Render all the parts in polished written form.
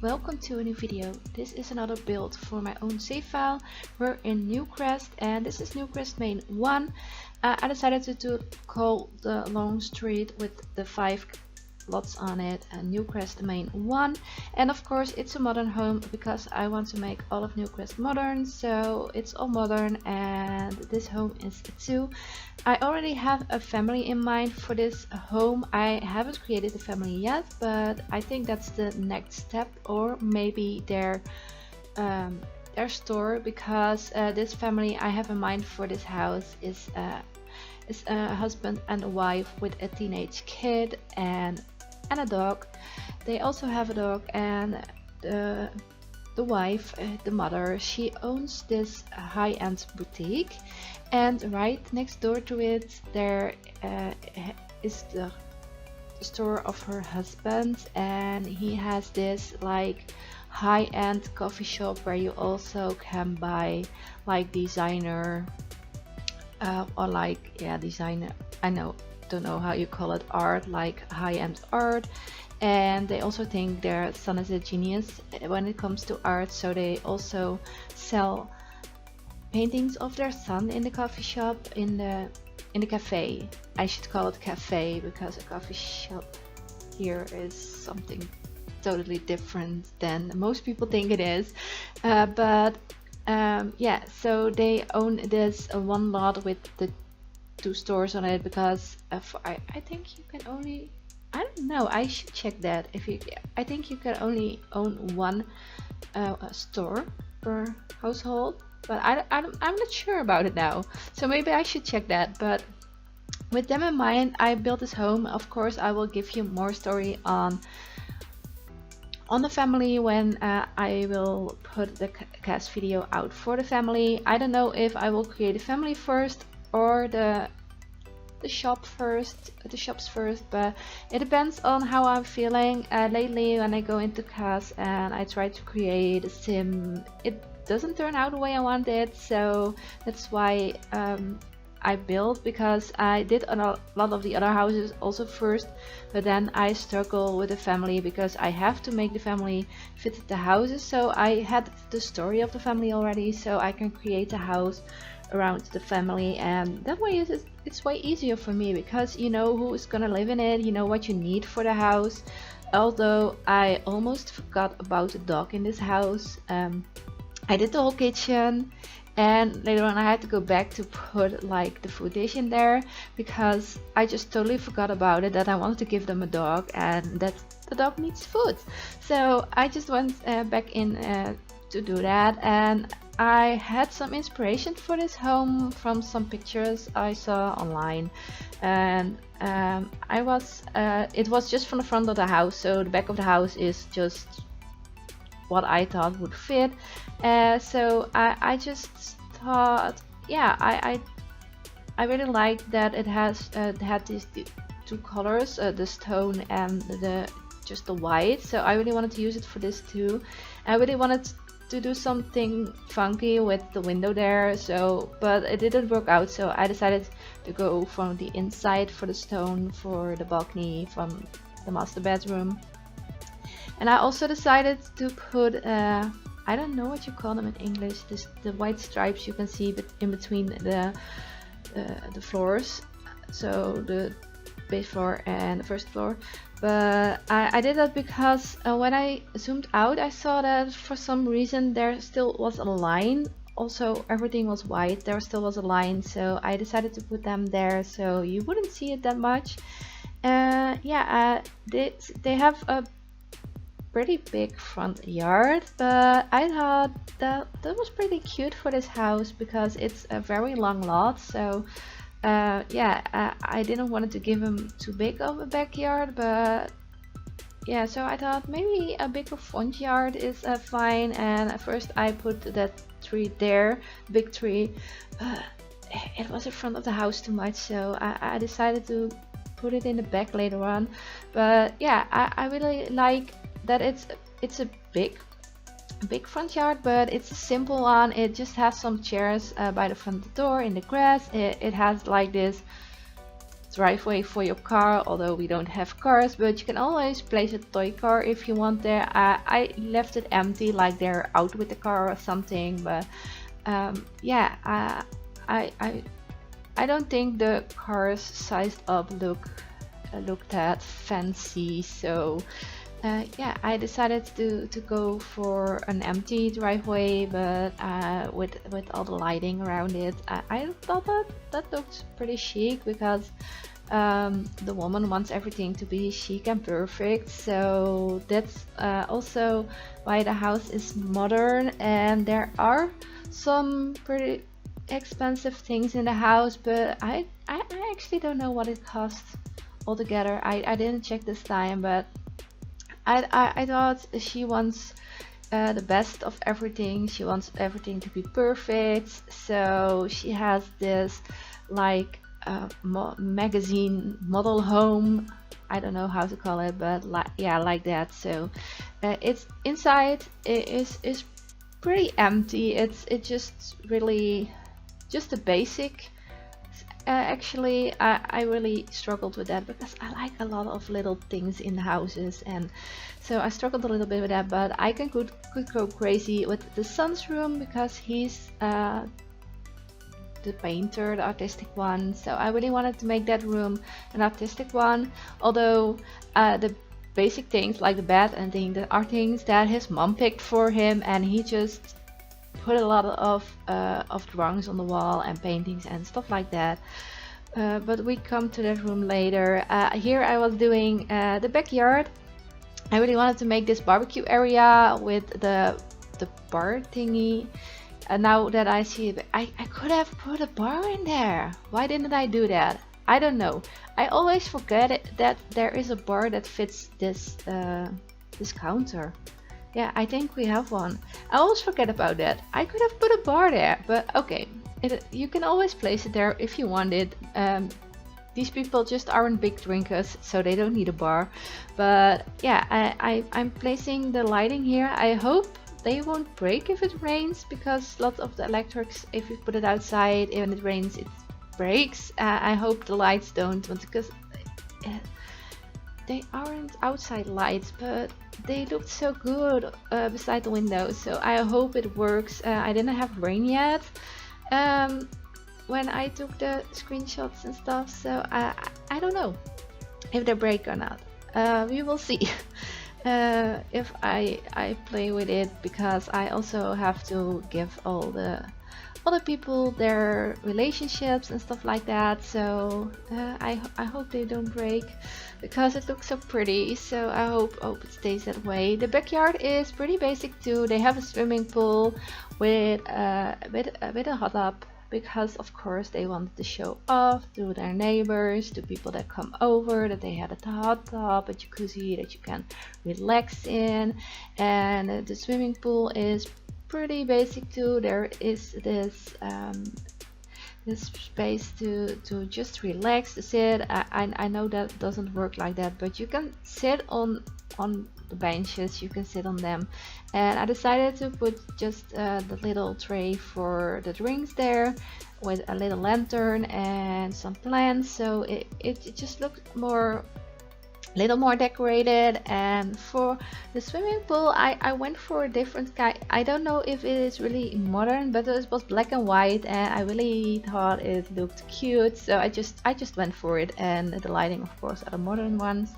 welcome to a new video. This is another build for my own save file. We're in Newcrest and this is Newcrest main 1. I decided to call the long street with the 5 lots on it and Newcrest main 1, and of course it's a modern home because I want to make all of Newcrest modern, so it's all modern and this home is too. I already have a family in mind for this home. I haven't created a family yet, but I think that's the next step, or maybe their store, because this family I have in mind for this house is a husband and a wife with a teenage kid and a dog. They also have a dog, and the wife, the mother, she owns this high-end boutique, and right next door to it there is the store of her husband, and he has this like high-end coffee shop where you also can buy like designer or like designer, don't know how you call it, art, like high-end art. And they also think their son is a genius when it comes to art, so they also sell paintings of their son in the coffee shop, in the cafe. I should call it cafe because a coffee shop here is something totally different than most people think it is, yeah, so they own this one lot with the 2 stores on it, because I think you can only, I don't know, I should check that. I think you can only own 1 store per household, but I'm not sure about it now, so maybe I should check that. But with them in mind, I built this home. Of course, I will give you more story on the family when I will put the cast video out for the family. I don't know if I will create a family first or the shops first, but it depends on how I'm feeling. Lately when I go into cast and I try to create a sim, it doesn't turn out the way I wanted, so that's why I built, because I did a lot of the other houses also first, but then I struggle with the family because I have to make the family fit the houses. So I had the story of the family already, so I can create a house around the family, and that way it's way easier for me, because you know who is gonna live in it, you know what you need for the house. Although I almost forgot about the dog in this house. I did the whole kitchen, and later on I had to go back to put like the food dish in there because I just totally forgot about it, that I wanted to give them a dog and that the dog needs food. So I just went back in to do that, and I had some inspiration for this home from some pictures I saw online, and it was just from the front of the house, so the back of the house is just what I thought would fit. So I just thought, yeah, I really liked that it had these 2 colors, the stone and just the white, so I really wanted to use it for this too. I really wanted to do something funky with the window there, but it didn't work out, so I decided to go from the inside for the stone for the balcony from the master bedroom. And I also decided to put I don't know what you call them in English, the white stripes you can see in between the floors, so the base floor and the first floor. But I did that because when I zoomed out, I saw that for some reason there still was a line. Also, everything was white, there still was a line, so I decided to put them there so you wouldn't see it that much. They have a pretty big front yard, but I thought that was pretty cute for this house because it's a very long lot. So I didn't want to give him too big of a backyard, but yeah, so I thought maybe a bigger front yard is fine. And at first I put that tree there, big tree, but it was in front of the house too much, so I decided to put it in the back later on. But yeah, I really like that it's a big front yard, but it's a simple one. It just has some chairs by the front door in the grass. It has like this driveway for your car, although we don't have cars, but you can always place a toy car if you want there. I left it empty, like they're out with the car or something, but yeah, I don't think the cars sized up look that fancy, so yeah, I decided to go for an empty driveway, but with all the lighting around it. I thought that looked pretty chic, because the woman wants everything to be chic and perfect, so that's also why the house is modern. And there are some pretty expensive things in the house, but I actually don't know what it costs altogether. I didn't check this time, but I thought she wants the best of everything. She wants everything to be perfect, so she has this like magazine model home. I don't know how to call it, but yeah, like that. So it's inside. It is pretty empty. It's just really just a basic. Actually, I really struggled with that, because I like a lot of little things in houses, and so I struggled a little bit with that. But I could go crazy with the son's room, because he's the painter, the artistic one. So I really wanted to make that room an artistic one, although the basic things like the bed and things are things that his mom picked for him, and he just put a lot of drawings on the wall and paintings and stuff like that. But we come to that room later. Here I was doing the backyard. I really wanted to make this barbecue area with the bar thingy. Now that I see it, I could have put a bar in there. Why didn't I do that? I don't know. I always forget that there is a bar that fits this this counter. Yeah, I think we have one. I always forget about that. I could have put a bar there, but okay. You can always place it there if you want it. These people just aren't big drinkers, so they don't need a bar. But yeah, I'm placing the lighting here. I hope they won't break if it rains, because lots of the electrics, if you put it outside and it rains, it breaks. I hope the lights don't, because they aren't outside lights, but they looked so good beside the window, so I hope it works. I didn't have rain yet when I took the screenshots and stuff, so I don't know if they break or not. We will see if I play with it, because I also have to give all the other people their relationships and stuff like that, so I hope they don't break, because it looks so pretty. So I hope it stays that way. The backyard is pretty basic too. They have a swimming pool with a hot tub, because of course they wanted to show off to their neighbors, to people that come over, that they had a hot tub, a jacuzzi that you can relax in. And the swimming pool is pretty basic too. There is this space to just relax, to sit. I know that doesn't work like that, but you can sit on the benches, you can sit on them. And I decided to put just the little tray for the drinks there, with a little lantern and some plants, so it just looked little more decorated. And for the swimming pool, I went for a different kind. I don't know if it is really modern, but it was black and white, and I really thought it looked cute, so I just went for it. And the lighting, of course, are the modern ones.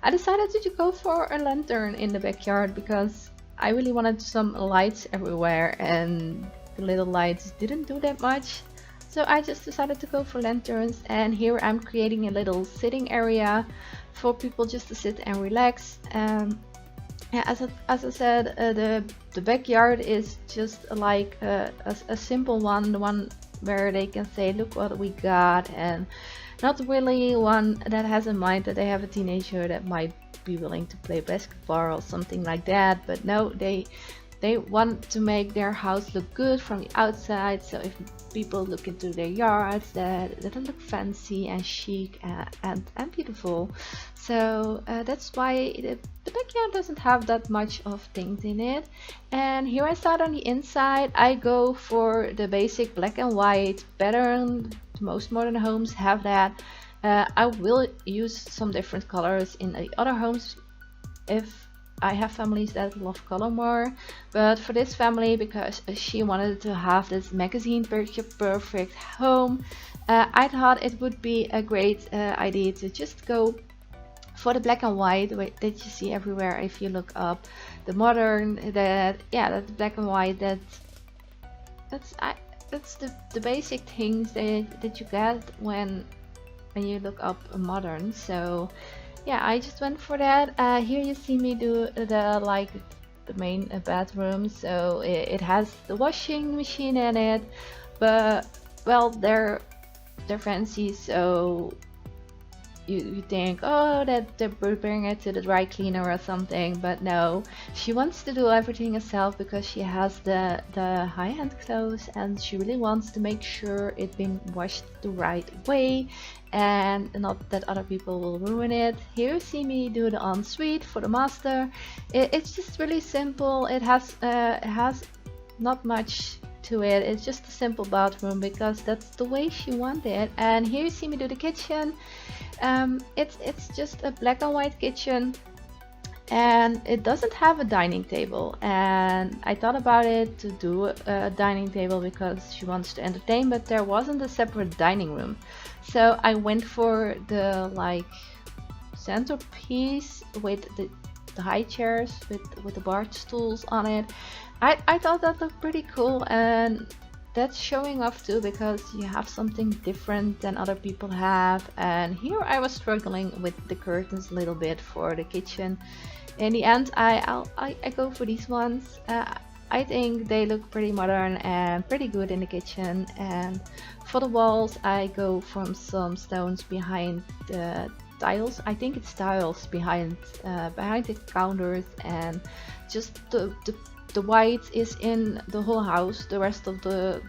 I decided to go for a lantern in the backyard, because I really wanted some lights everywhere, and the little lights didn't do that much. So I just decided to go for lanterns, and here I'm creating a little sitting area for people just to sit and relax. Yeah, as I said, the backyard is just like a simple one, the one where they can say, look what we got, and not really one that has in mind that they have a teenager that might be willing to play basketball or something like that. But no, they want to make their house look good from the outside, so if people look into their yards, that it look fancy and chic and beautiful. So that's why the backyard doesn't have that much of things in it. And here I start on the inside. I go for the basic black and white pattern. Most modern homes have that. I will use some different colors in the other homes if I have families that love color more, but for this family, because she wanted to have this magazine picture perfect home, I thought it would be a great idea to just go for the black and white that you see everywhere. If you look up the modern, that black and white, that's the basic things that you get when you look up modern. So yeah, I just went for that. Here you see me do the main bedroom. So it has the washing machine in it, but well, they're fancy, so you think, oh, that they're bring it to the dry cleaner or something, but no, she wants to do everything herself because she has the high-end clothes and she really wants to make sure it's been washed the right way and not that other people will ruin it. Here you see me do the ensuite for the master. It's just really simple. It has not much to it. It's just a simple bathroom because that's the way she wanted it. And here you see me do the kitchen. It's just a black and white kitchen, and it doesn't have a dining table, and I thought about it to do a dining table because she wants to entertain, but there wasn't a separate dining room, so I went for the centerpiece with the high chairs with the bar stools on it. I thought that looked pretty cool, and that's showing off too because you have something different than other people have. And here I was struggling with the curtains a little bit for the kitchen. In the end, I go for these ones. I think they look pretty modern and pretty good in the kitchen. And for the walls, I go from some stones behind the tiles. I think it's tiles behind the counters, and just the white is in the whole house. The rest of the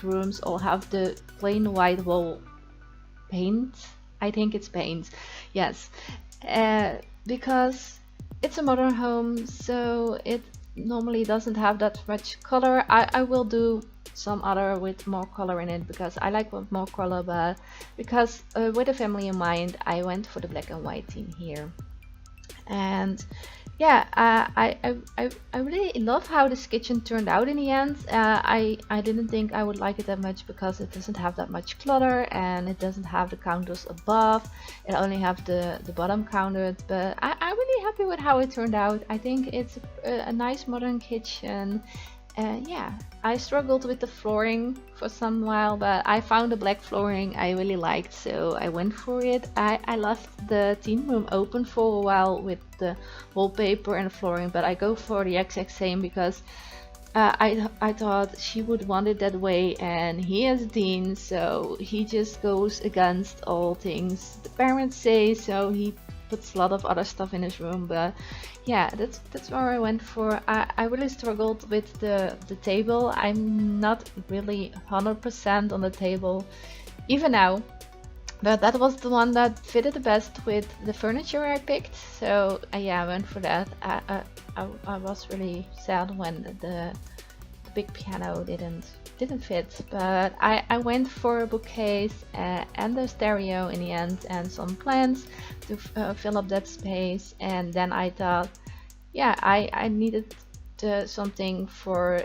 rooms all have the plain white wall paint. I think it's paint, yes, because it's a modern home, so it normally doesn't have that much color. I will do some other with more color in it because I like with more color, but because with a family in mind, I went for the black and white theme here. And yeah, I really love how this kitchen turned out in the end. I didn't think I would like it that much because it doesn't have that much clutter and it doesn't have the counters above. It only have the bottom counters, but I'm really happy with how it turned out. I think it's a nice modern kitchen. Yeah, I struggled with the flooring for some while, but I found the black flooring I really liked, so I went for it. I left the theme room open for a while with the wallpaper and flooring, but I go for the exact same because I thought she would want it that way, and he is Dean, so he just goes against all things the parents say, so he puts a lot of other stuff in his room. But yeah, that's where I went for. I really struggled with the table. I'm not really 100% on the table even now, but that was the one that fitted the best with the furniture I picked, so yeah, I went for that. I was really sad when the big piano didn't fit, but I went for a bookcase and the stereo in the end, and some plants to fill up that space. And then I thought, yeah, I needed something for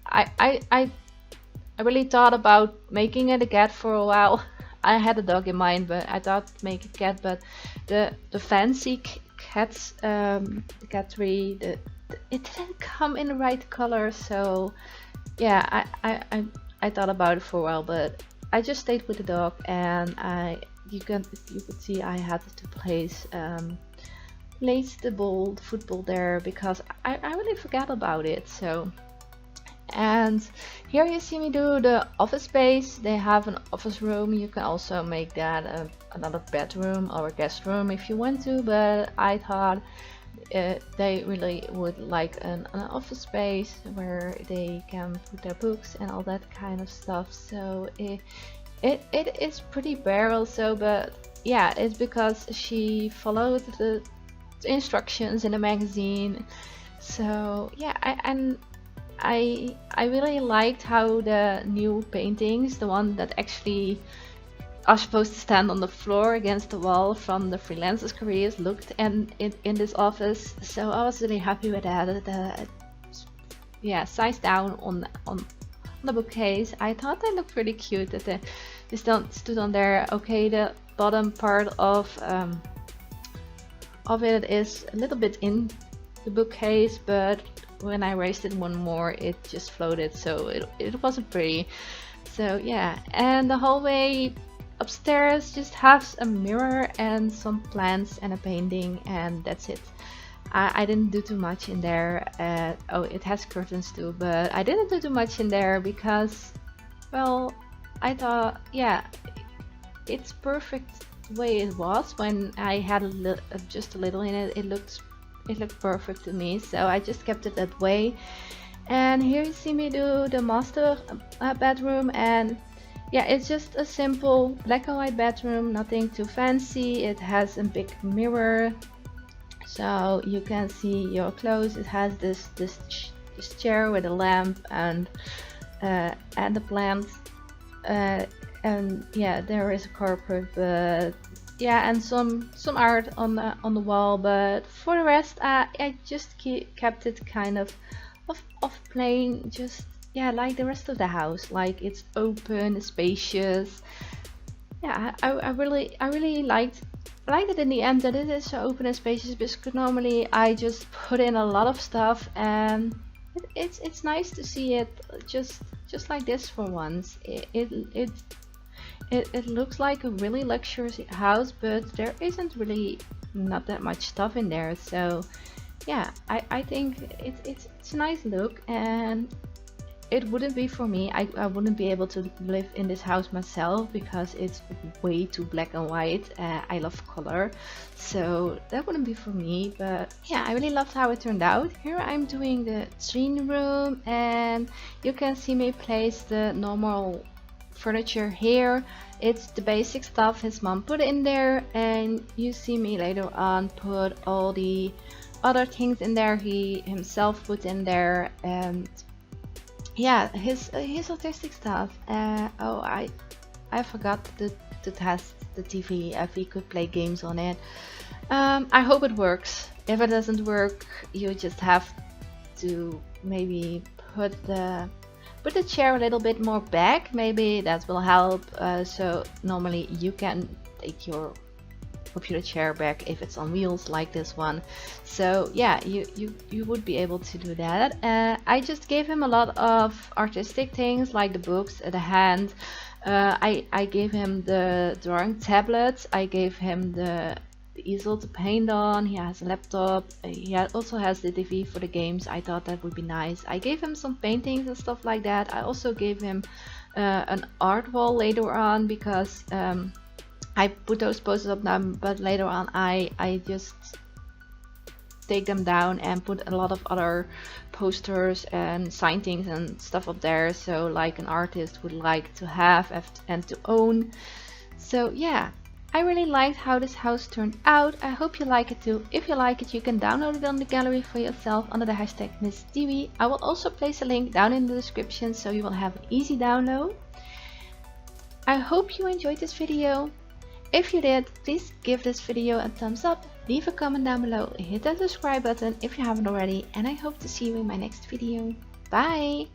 I really thought about making it a cat for a while. I had a dog in mind, but I thought make a cat, but the fancy cats, the cat tree, it didn't come in the right color, so yeah, I thought about it for a while, but I just stayed with the dog, and you could see I had to place the football there because I really forgot about it. So, and here you see me do the office space. They have an office room. You can also make that another bedroom or a guest room if you want to, but I thought they really would like an office space where they can put their books and all that kind of stuff. So it is pretty bare also, but yeah, it's because she followed the instructions in the magazine. So yeah, I really liked how the new paintings, the one that actually are supposed to stand on the floor against the wall from the freelancers careers looked and in this office. So I was really happy with that. Yeah, size down on the bookcase. I thought they looked pretty cute that they stood on there. Okay, the bottom part of it is a little bit in the bookcase, but when I raised it one more, it just floated, so it wasn't pretty. So yeah, and the hallway upstairs just has a mirror and some plants and a painting, and that's it. I didn't do too much in there. Oh, it has curtains too, but I didn't do too much in there because, well, I thought, yeah, it's perfect the way it was. When I had just a little in it, it looked perfect to me, so I just kept it that way. And here you see me do the master bedroom, and yeah, it's just a simple black and white bedroom, nothing too fancy. It has a big mirror, so you can see your clothes. It has this chair with a lamp and the plant, and yeah, there is a carpet, but yeah, and some art on the wall. But for the rest, I just kept it kind of plain, just yeah, like the rest of the house. Like, it's open, spacious. Yeah, I really liked it in the end that it is so open and spacious, because normally I just put in a lot of stuff, and it's nice to see it just like this for once. It looks like a really luxurious house, but there isn't really not that much stuff in there. So yeah, I think it's a nice look, and it wouldn't be for me. I wouldn't be able to live in this house myself because it's way too black and white. I love color, so that wouldn't be for me. But yeah, I really loved how it turned out. Here I'm doing the screen room, and you can see me place the normal furniture here. It's the basic stuff his mom put in there, and you see me later on put all the other things in there he himself put in there. And yeah, his artistic stuff. Oh, I forgot to test the TV if he could play games on it. I hope it works. If it doesn't work, you just have to maybe put the chair a little bit more back. Maybe that will help. So normally you can take your computer chair back if it's on wheels like this one. So yeah, you would be able to do that. I just gave him a lot of artistic things like the books, the hand. I gave him the drawing tablets. I gave him the easel to paint on. He has a laptop. He also has the TV for the games. I thought that would be nice. I gave him some paintings and stuff like that. I also gave him an art wall later on, because I put those posters up now, but later on I just take them down and put a lot of other posters and sign things and stuff up there, so like an artist would like to have and to own. So yeah, I really liked how this house turned out. I hope you like it too. If you like it, you can download it on the gallery for yourself under the hashtag MissDiwy. I will also place a link down in the description, so you will have an easy download. I hope you enjoyed this video. If you did, please give this video a thumbs up, leave a comment down below, hit that subscribe button if you haven't already, and I hope to see you in my next video. Bye!